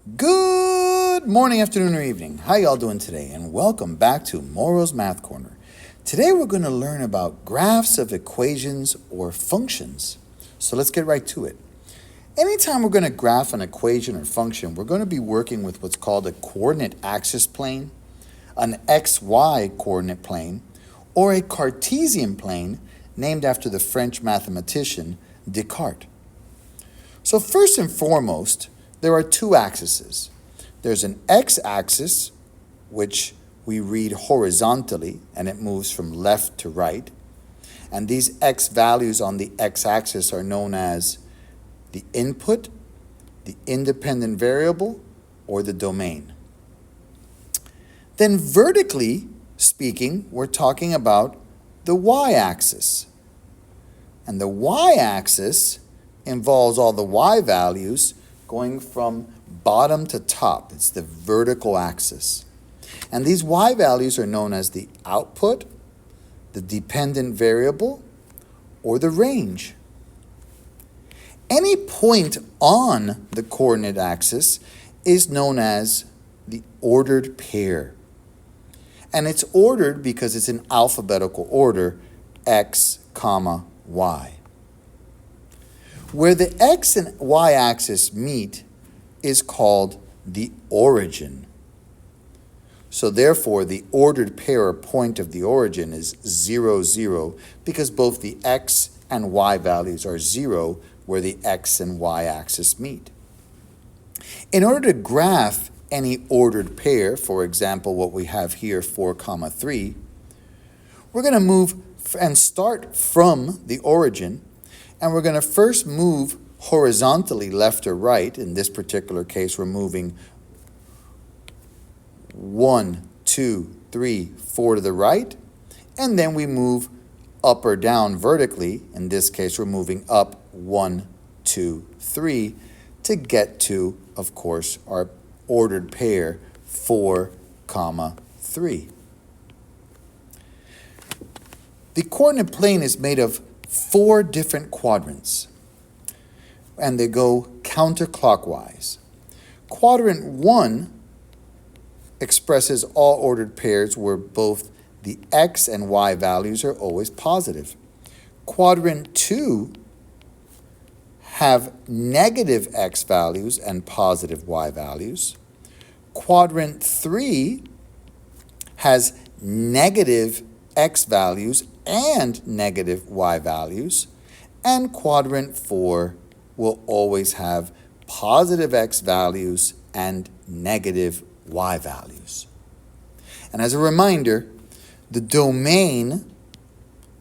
Good morning, afternoon, or evening. How y'all doing today? And welcome back to Moro's Math Corner. Today we're going to learn about graphs of equations or functions. So let's get right to it. Anytime we're going to graph an equation or function, we're going to be working with what's called a coordinate axis plane, an XY coordinate plane, or a Cartesian plane named after the French mathematician Descartes. So first and foremost, there are two axes. There's an x-axis, which we read horizontally, and it moves from left to right. And these x values on the x-axis are known as the input, the independent variable, or the domain. Then vertically speaking, we're talking about the y-axis. And the y-axis involves all the y values going from bottom to top. It's the vertical axis. And these y values are known as the output, the dependent variable, or the range. Any point on the coordinate axis is known as the ordered pair. And it's ordered because it's in alphabetical order, x, comma, y. Where the x and y axis meet is called the origin. So therefore, the ordered pair or point of the origin is 0, 0, because both the x and y values are 0 where the x and y axis meet. In order to graph any ordered pair, for example, what we have here, 4, 3, we're going to move and start from the origin. And we're going to first move horizontally left or right. In this particular case, we're moving 1, 2, 3, 4 to the right. And then we move up or down vertically. In this case, we're moving up 1, 2, 3 to get to, of course, our ordered pair 4, 3. The coordinate plane is made of 4 different quadrants, and they go counterclockwise. Quadrant 1 expresses all ordered pairs where both the x and y values are always positive. Quadrant 2 have negative x values and positive y values. Quadrant 3 has negative x values and negative y values, and quadrant 4 will always have positive x values and negative y values. And as a reminder, the domain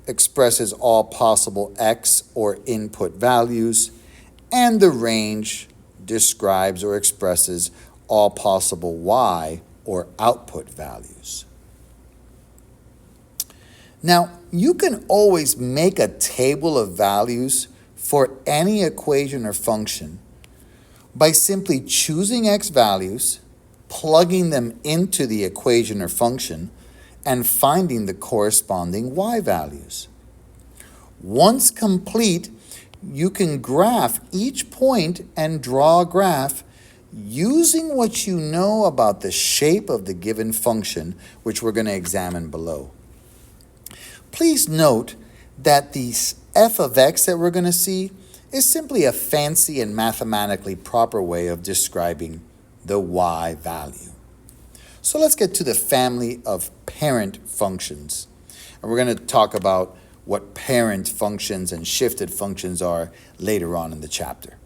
expresses all possible x or input values, and the range describes or expresses all possible y or output values. Now, you can always make a table of values for any equation or function by simply choosing x values, plugging them into the equation or function, and finding the corresponding y values. Once complete, you can graph each point and draw a graph using what you know about the shape of the given function, which we're going to examine below. Please note that the f of x that we're going to see is simply a fancy and mathematically proper way of describing the y value. So let's get to the family of parent functions. And we're going to talk about what parent functions and shifted functions are later on in the chapter.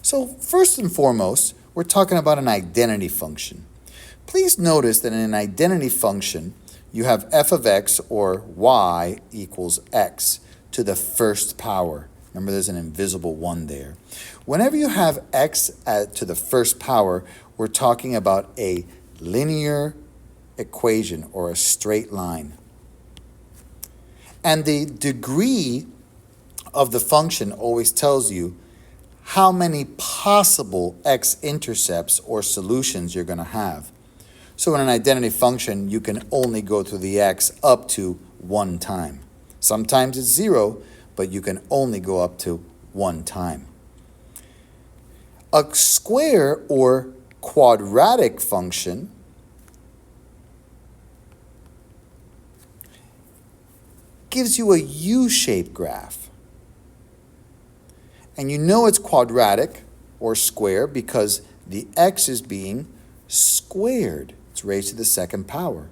So first and foremost, we're talking about an identity function. Please notice that in an identity function, you have f of x, or y, equals x to the first power. Remember, there's an invisible 1 there. Whenever you have x to the first power, we're talking about a linear equation or a straight line. And the degree of the function always tells you how many possible x-intercepts or solutions you're going to have. So in an identity function, you can only go through the x up to 1 time. Sometimes it's 0, but you can only go up to 1 time. A square or quadratic function gives you a U-shaped graph. And you know it's quadratic or square because the x is being squared. It's raised to the second power.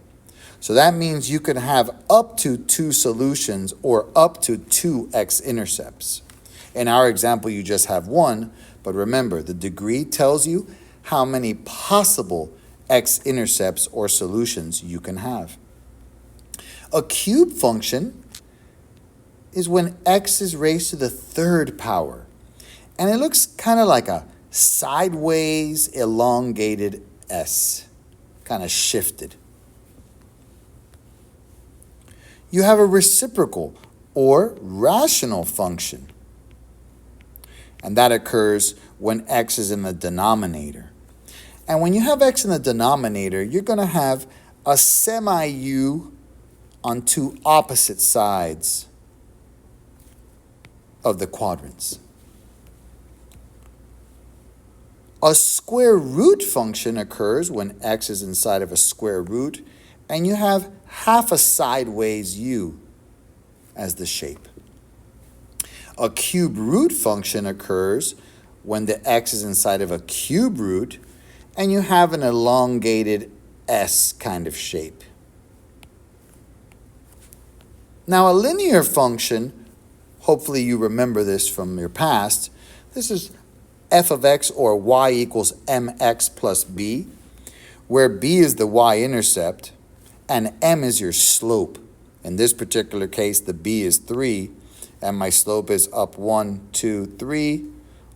So that means you can have up to 2 solutions or up to 2 x-intercepts. In our example, you just have 1, but remember, the degree tells you how many possible x-intercepts or solutions you can have. A cube function is when x is raised to the third power. And it looks kind of like a sideways elongated S, kind of shifted. You have a reciprocal or rational function. And that occurs when x is in the denominator. And when you have x in the denominator, you're going to have a semi-u on 2 opposite sides of the quadrants. A square root function occurs when x is inside of a square root, and you have half a sideways u as the shape. A cube root function occurs when the x is inside of a cube root, and you have an elongated S kind of shape. Now, a linear function, hopefully you remember this from your past, this is f of x or y equals mx plus b, where b is the y-intercept and m is your slope. In this particular case, the b is 3, and my slope is up 1, 2, 3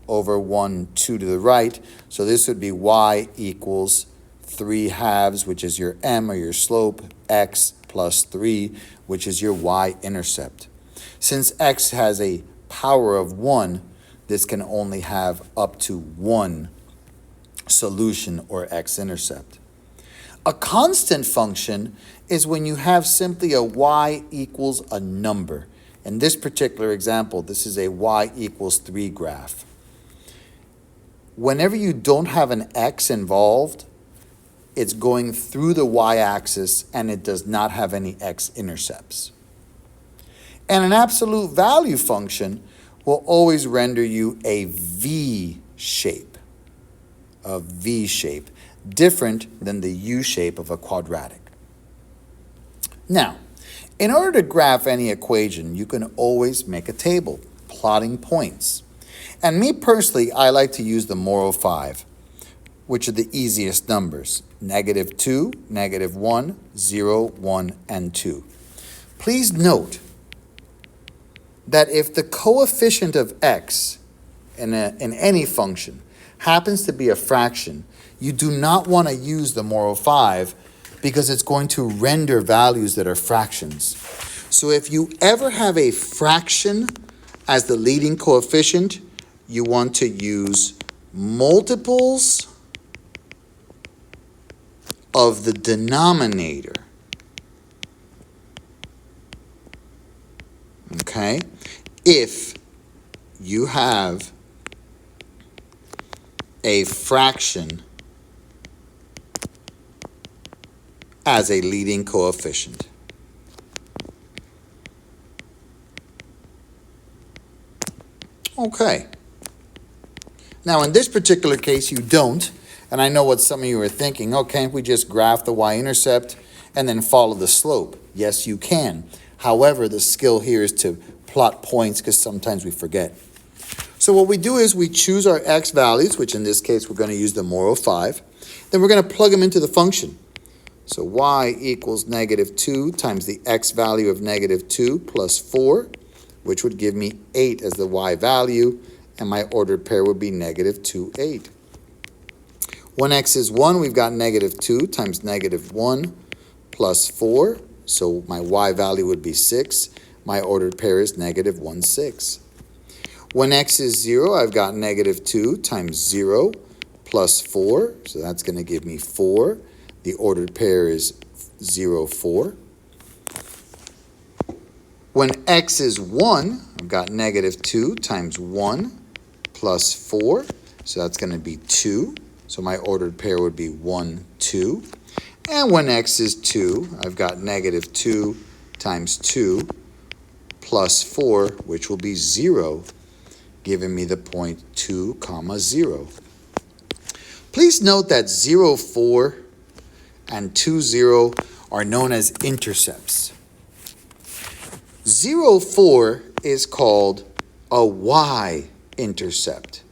over 1, 2 to the right. So this would be y equals 3 halves, which is your m or your slope, x plus 3, which is your y-intercept. Since x has a power of 1, this can only have up to 1 solution or x-intercept. A constant function is when you have simply a y equals a number. In this particular example, this is a y equals 3 graph. Whenever you don't have an x involved, it's going through the y-axis and it does not have any x-intercepts. And an absolute value function will always render you a V shape, different than the U shape of a quadratic. Now, in order to graph any equation, you can always make a table, plotting points. And me personally, I like to use the moral 5, which are the easiest numbers, -2, -1, 0, 1, and 2. Please note that if the coefficient of x in any function happens to be a fraction, you do not want to use the moral 5 because it's going to render values that are fractions. So if you ever have a fraction as the leading coefficient, you want to use multiples of the denominator. Okay? If you have a fraction as a leading coefficient. Okay. Now, in this particular case, you don't, and I know what some of you are thinking. Oh, can't we just graph the y-intercept and then follow the slope? Yes, you can. However, the skill here is to plot points because sometimes we forget. So what we do is we choose our x values, which in this case we're going to use the moral 5. Then we're going to plug them into the function. So y equals -2 times the x value of -2 plus 4, which would give me 8 as the y value, and my ordered pair would be -2, 8. When x is 1, we've got -2 times -1 plus 4, so my y value would be 6. My ordered pair is -1, 6. When x is 0, I've got -2 times 0 plus 4, so that's going to give me 4. The ordered pair is 0, 4. When x is 1, I've got -2 times 1 plus 4. So that's going to be 2. So my ordered pair would be 1, 2. And when x is 2, I've got negative 2 times 2 plus 4, which will be 0, giving me the point 2, 0. Please note that 0, 4 and 2, 0 are known as intercepts. 0, 4 is called a y-intercept.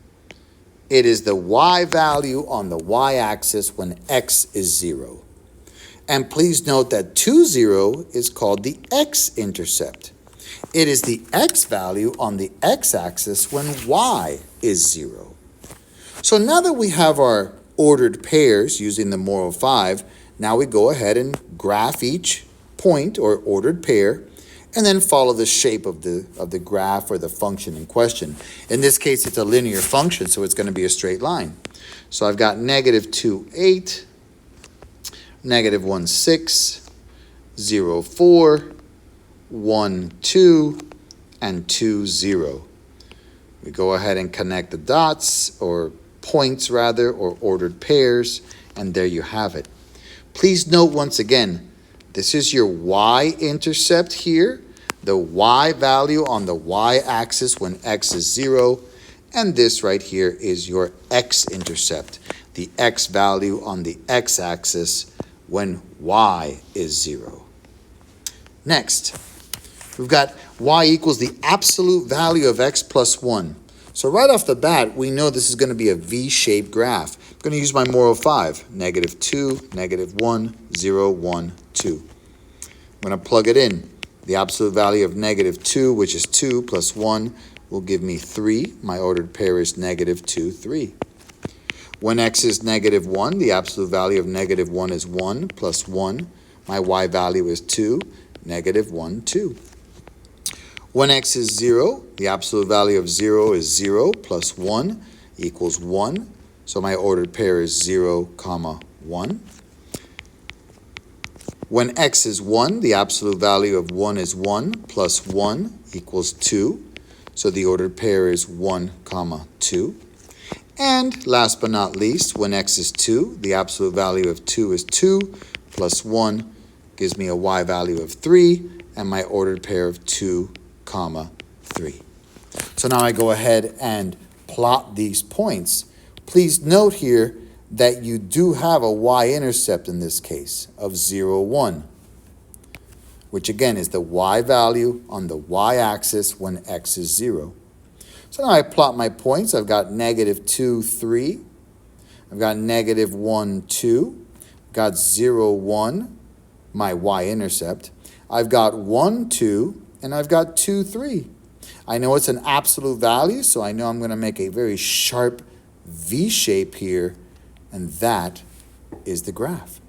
It is the y value on the y-axis when x is 0. And please note that 2, 0 is called the x-intercept. It is the x value on the x-axis when y is 0. So now that we have our ordered pairs using the moral 5, now we go ahead and graph each point or ordered pair and then follow the shape of the graph or the function in question. In this case, it's a linear function, so it's going to be a straight line. So I've got negative 2, 8, negative 1, 6, 0, 4, 1, 2, and 2, 0. We go ahead and connect the dots, or points rather, or ordered pairs, and there you have it. Please note once again, this is your y-intercept here, the y value on the y-axis when x is 0, and this right here is your x-intercept, the x value on the x-axis when y is 0. Next, we've got y equals the absolute value of x plus 1. So right off the bat, we know this is going to be a V-shaped graph. I'm going to use my moral 5, negative 2, negative 1, 0, 1, 2. I'm going to plug it in. The absolute value of negative 2, which is 2 plus 1, will give me 3. My ordered pair is negative 2, 3. When x is negative 1, the absolute value of negative 1 is 1 plus 1. My y value is 2, negative 1, 2. When x is 0, the absolute value of 0 is 0 plus 1 equals 1. So my ordered pair is 0, 1. When x is 1, the absolute value of 1 is 1 plus 1 equals 2. So the ordered pair is 1, 2. And last but not least, when x is 2, the absolute value of 2 is 2 plus 1 gives me a y value of 3 and my ordered pair of 2, 3. So now I go ahead and plot these points. Please note here that you do have a y-intercept in this case of 0, 1, which again is the y value on the y-axis when x is 0. So now I plot my points. I've got negative 2, 3. I've got negative 1, 2. I've got 0, 1, my y-intercept. I've got 1, 2, and I've got 2, 3. I know it's an absolute value, so I know I'm going to make a very sharp V shape here, and that is the graph.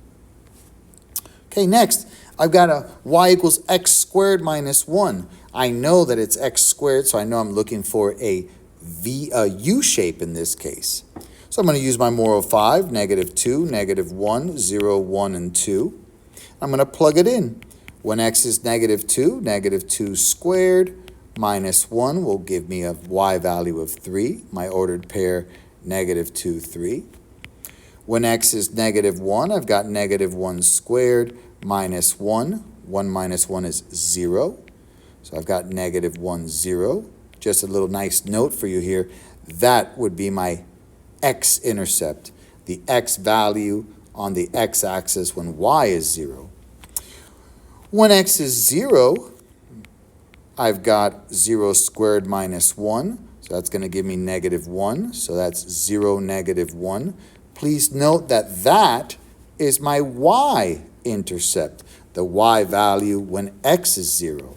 Okay, next, I've got a y equals x squared minus 1. I know that it's x squared, so I know I'm looking for a U shape in this case. So I'm going to use my moral 5, negative 2, negative 1, 0, 1, and 2. I'm going to plug it in. When x is negative 2 squared minus 1 will give me a y value of 3. My ordered pair, negative 2, 3. When x is negative 1, I've got negative 1 squared minus 1. 1 minus 1 is 0. So I've got negative 1, 0. Just a little nice note for you here. That would be my x-intercept, the x value on the x-axis when y is 0. When x is 0, I've got 0 squared minus 1. So that's going to give me negative 1. So that's 0, negative 1. Please note that that is my y-intercept, the y value when x is 0.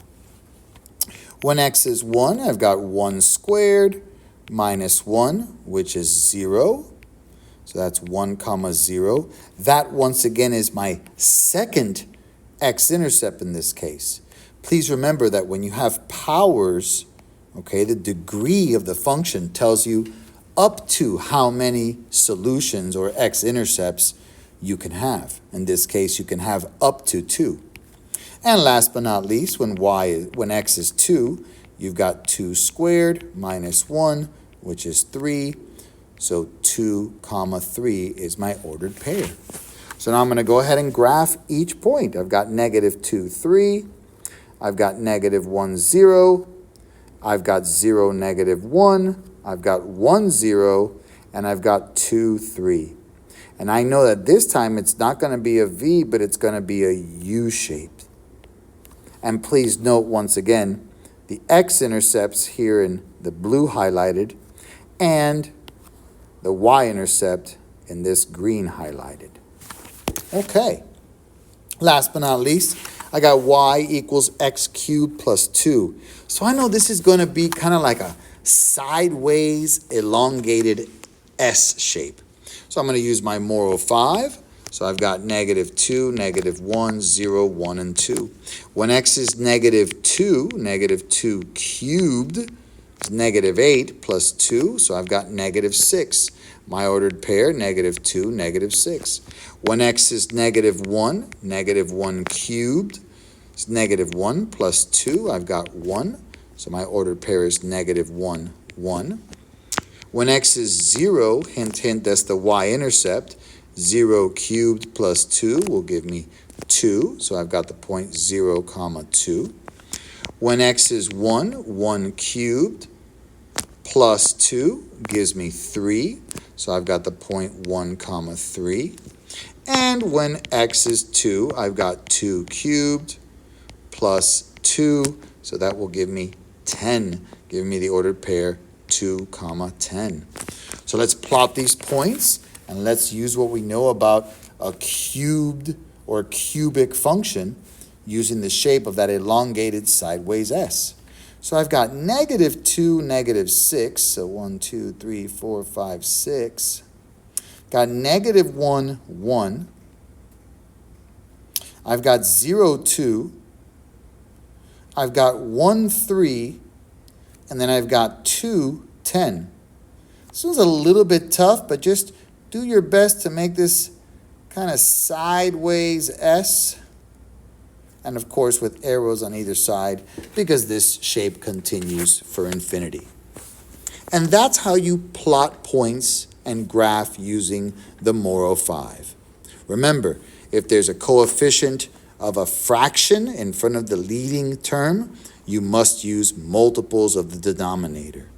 When x is 1, I've got 1 squared minus 1, which is 0. So that's 1, 0. That, once again, is my second x-intercept in this case. Please remember that when you have powers, okay, the degree of the function tells you up to how many solutions or x-intercepts you can have. In this case, you can have up to 2. And last but not least, when x is 2, you've got 2 squared minus 1, which is 3. So 2, 3 is my ordered pair. So now I'm going to go ahead and graph each point. I've got negative 2, 3. I've got negative 1, 0. I've got 0, negative 1. I've got 1, 0. And I've got 2, 3. And I know that this time it's not going to be a V, but it's going to be a U shape. And please note once again, the x-intercepts here in the blue highlighted and the y-intercept in this green highlighted. Okay, last but not least, I got y equals x cubed plus 2. So I know this is going to be kind of like a sideways elongated S shape. So I'm going to use my more of 5. So I've got negative 2, negative 1, 0, 1, and 2. When x is negative 2 cubed is negative 8 plus 2. So I've got negative 6. My ordered pair, negative 2, negative 6. When x is negative 1 cubed is negative 1 plus 2. I've got 1. So my ordered pair is negative 1, 1. When x is 0, hint, hint, that's the y-intercept. 0 cubed plus 2 will give me 2. So I've got the point 0, 2. When x is 1 cubed plus 2 gives me 3. So I've got the point 1, 3. And when x is 2, I've got 2 cubed plus 2. So that will give me 10, giving me the ordered pair 2, 10. So let's plot these points. And let's use what we know about a cubed or cubic function using the shape of that elongated sideways S. So I've got negative 2, negative 6. So 1, 2, 3, 4, 5, 6. Got negative 1, 1. I've got 0, 2. I've got 1, 3. And then I've got 2, 10. This one's a little bit tough, but just do your best to make this kind of sideways S. And of course with arrows on either side because this shape continues for infinity. And that's how you plot points and graph using the more of 5. Remember, if there's a coefficient of a fraction in front of the leading term, you must use multiples of the denominator.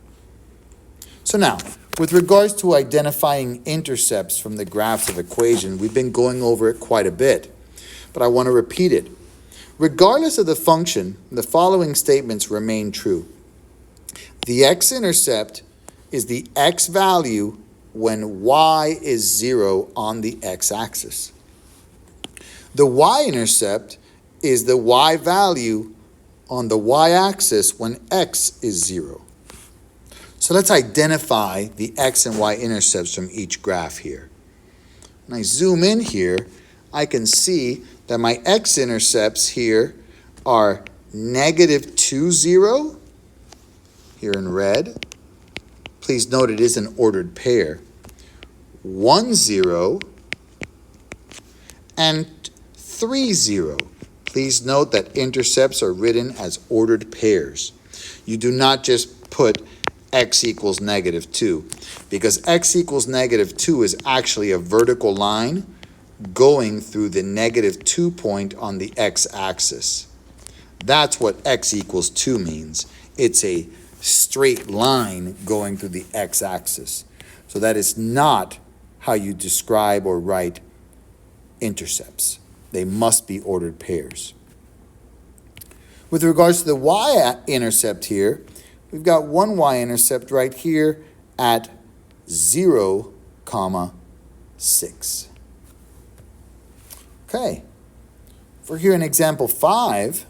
So now, with regards to identifying intercepts from the graphs of equation, we've been going over it quite a bit, but I want to repeat it. Regardless of the function, the following statements remain true. The x-intercept is the x value when y is 0 on the x-axis. The y-intercept is the y value on the y-axis when x is 0. So let's identify the x and y intercepts from each graph here. When I zoom in here, I can see that my x-intercepts here are negative 2, 0, here in red. Please note it is an ordered pair. 1, 0, and 3, 0. Please note that intercepts are written as ordered pairs. You do not just put x equals negative 2, because x equals negative 2 is actually a vertical line going through the negative 2 point on the x-axis. That's what x equals 2 means. It's a straight line going through the x-axis. So that is not how you describe or write intercepts. They must be ordered pairs. With regards to the y-intercept here, we've got one y-intercept right here at 0, 6. Okay, for here in example 5,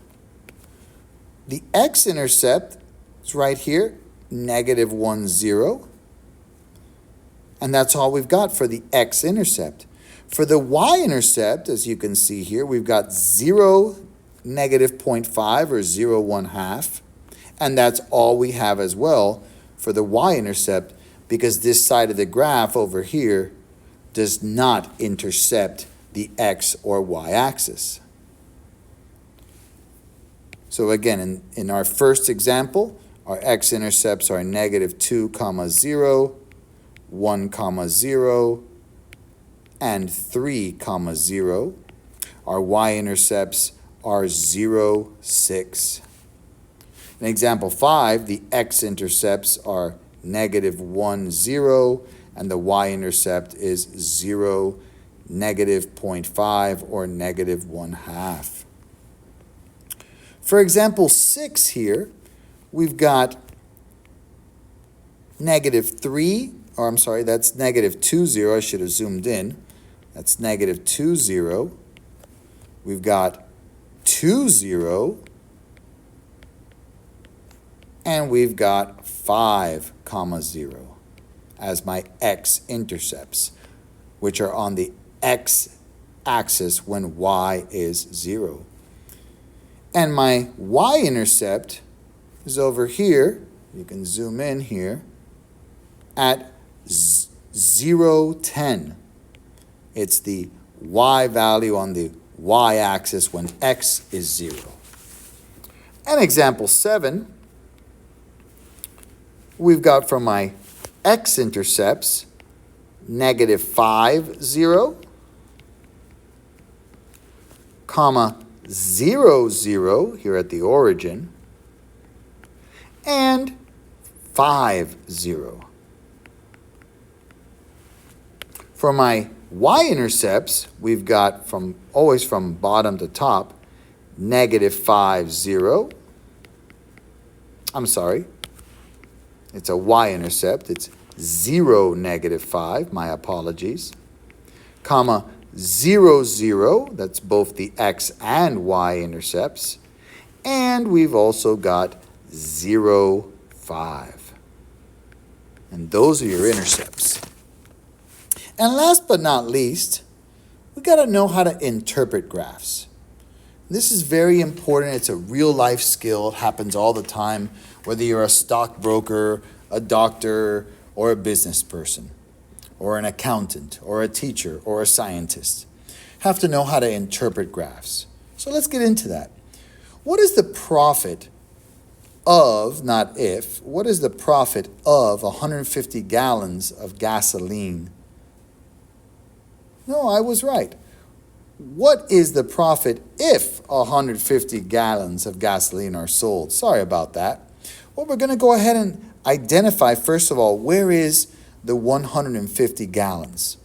the x-intercept is right here, negative 1, 0. And that's all we've got for the x-intercept. For the y-intercept, as you can see here, we've got 0, negative 0.5 or 0, 1/2. And that's all we have as well for the y-intercept, because this side of the graph over here does not intercept the x or y-axis. So again, in our first example, our x-intercepts are negative 2, 0, 1, 0, and 3, 0. Our y-intercepts are 0, 6. In example 5, the x-intercepts are -1, 0, and the y-intercept is 0, -0.5, or -1/2. For example 6 here, we've got -3, or I'm sorry, that's -2, 0. I should have zoomed in. That's -2, 0. We've got 2, 0. And we've got 5, 0 as my x-intercepts, which are on the x-axis when y is 0. And my y-intercept is over here, you can zoom in here, at 0, 10. It's the y value on the y-axis when x is 0. And example 7, we've got from my x-intercepts -5, 0, comma 0, 0 here at the origin, and 5, 0. For my y-intercepts, we've got always from bottom to top, -5, 0. I'm sorry. It's a y-intercept. It's 0, -5. My apologies. Comma 0, 0. That's both the x and y-intercepts. And we've also got 0, 5. And those are your intercepts. And last but not least, we got to know how to interpret graphs. This is very important. It's a real life skill. It happens all the time, whether you're a stockbroker, a doctor, or a business person, or an accountant, or a teacher, or a scientist. Have to know how to interpret graphs. So let's get into that. What is the profit of, not if, what is the profit of 150 gallons of gasoline? No, I was right. What is the profit if 150 gallons of gasoline are sold? Sorry about that. Well, we're going to go ahead and identify, first of all, where is the 150 gallons?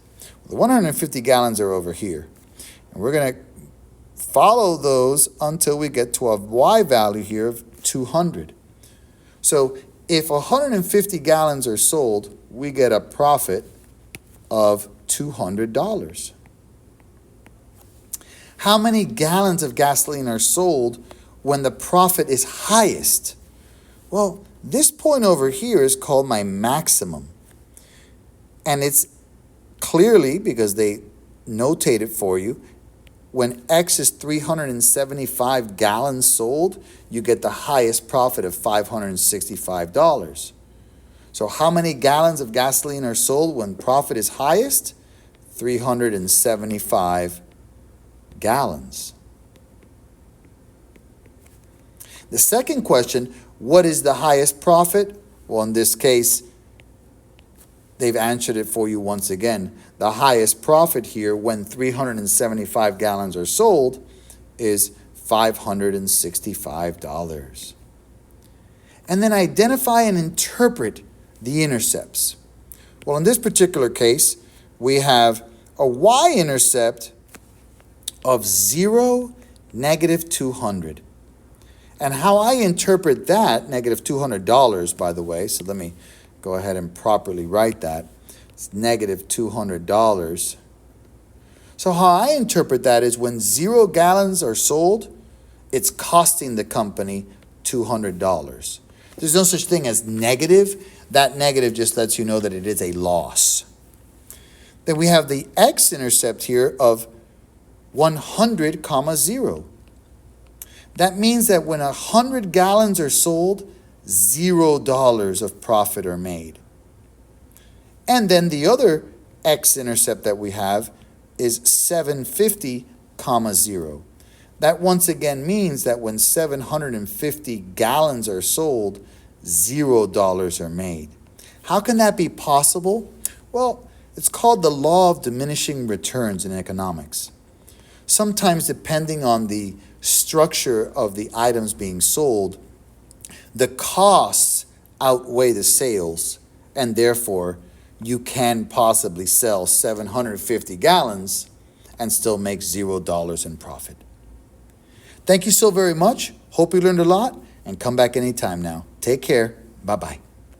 The 150 gallons are over here. And we're going to follow those until we get to a y value here of 200. So if 150 gallons are sold, we get a profit of $200. How many gallons of gasoline are sold when the profit is highest? Well, this point over here is called my maximum. And it's clearly, because they notate it for you, when X is 375 gallons sold, you get the highest profit of $565. So how many gallons of gasoline are sold when profit is highest? 375 gallons. The second question, what is the highest profit? Well, in this case, they've answered it for you once again. The highest profit here when 375 gallons are sold is $565. And then identify and interpret the intercepts. Well, in this particular case, we have a y-intercept of 0, -200. And how I interpret that, $200, by the way, so let me go ahead and properly write that. It's $200. So how I interpret that is when 0 gallons are sold, it's costing the company $200. There's no such thing as negative. That negative just lets you know that it is a loss. Then we have the x-intercept here of 100, 0. That means that when 100 gallons are sold, $0 of profit are made. And then the other x-intercept that we have is 750, 0. That once again means that when 750 gallons are sold, $0 are made. How can that be possible? Well, it's called the law of diminishing returns in economics. Sometimes, depending on the structure of the items being sold, the costs outweigh the sales, and therefore you can possibly sell 750 gallons and still make $0 in profit. Thank you so very much. Hope you learned a lot, and come back anytime now. Take care. Bye-bye.